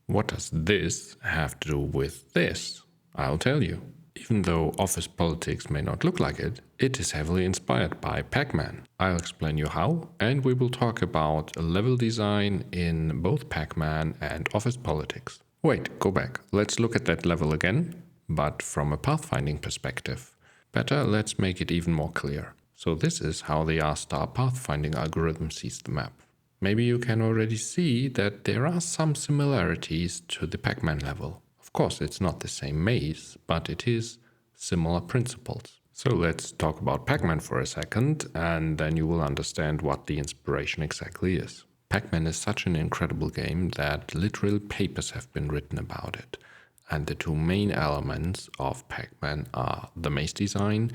What does this have to do with this? I'll tell you. Even though Office Politics may not look like it, it is heavily inspired by Pac-Man. I'll explain you how, and we will talk about level design in both Pac-Man and Office Politics. Wait, go back. Let's look at that level again, but from a pathfinding perspective. Better, let's make it even more clear. So this is how the R-star pathfinding algorithm sees the map. Maybe you can already see that there are some similarities to the Pac-Man level. Of course, it's not the same maze, but it is similar principles. So let's talk about Pac-Man for a second, and then you will understand what the inspiration exactly is. Pac-Man is such an incredible game that literal papers have been written about it. And the two main elements of Pac-Man are the maze design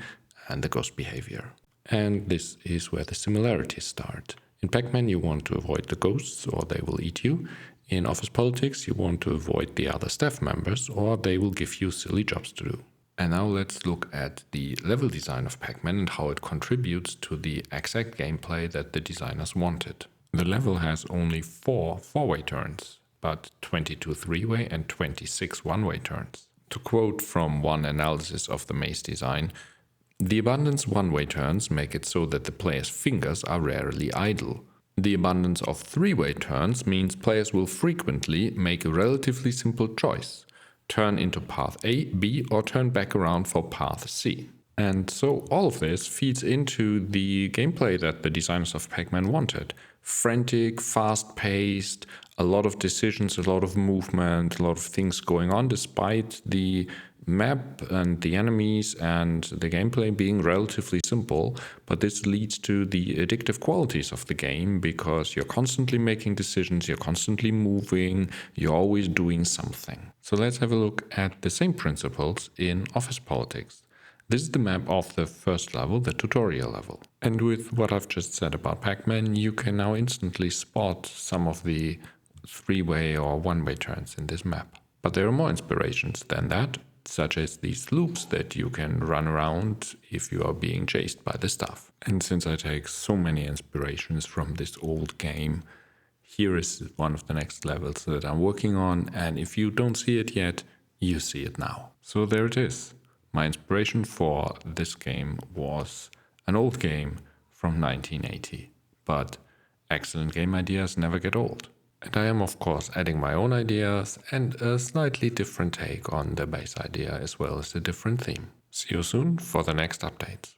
and the ghost behavior. And this is where the similarities start. In Pac-Man, you want to avoid the ghosts or they will eat you. In Office Politics, you want to avoid the other staff members or they will give you silly jobs to do. And now let's look at the level design of Pac-Man and how it contributes to the exact gameplay that the designers wanted. The level has only 4 four-way turns, but 22 three-way and 26 one-way turns. To quote from one analysis of the maze design, the abundance one-way turns make it so that the player's fingers are rarely idle. The abundance of three-way turns means players will frequently make a relatively simple choice: turn into path A, B, or turn back around for path C. And so all of this feeds into the gameplay that the designers of Pac-Man wanted. Frantic, fast-paced, a lot of decisions, a lot of movement, a lot of things going on, despite the map and the enemies and the gameplay being relatively simple. But this leads to the addictive qualities of the game because you're constantly making decisions, you're constantly moving, you're always doing something. So let's have a look at the same principles in Office Politics. This is the map of the first level, the tutorial level. And with what I've just said about Pac-Man, you can now instantly spot some of the three-way or one-way turns in this map. But there are more inspirations than that, such as these loops that you can run around if you are being chased by the staff. And since I take so many inspirations from this old game, here is one of the next levels that I'm working on, and if you don't see it yet, you see it now. So there it is. My inspiration for this game was an old game from 1980, but excellent game ideas never get old. And I am of course adding my own ideas and a slightly different take on the base idea as well as a different theme. See you soon for the next updates.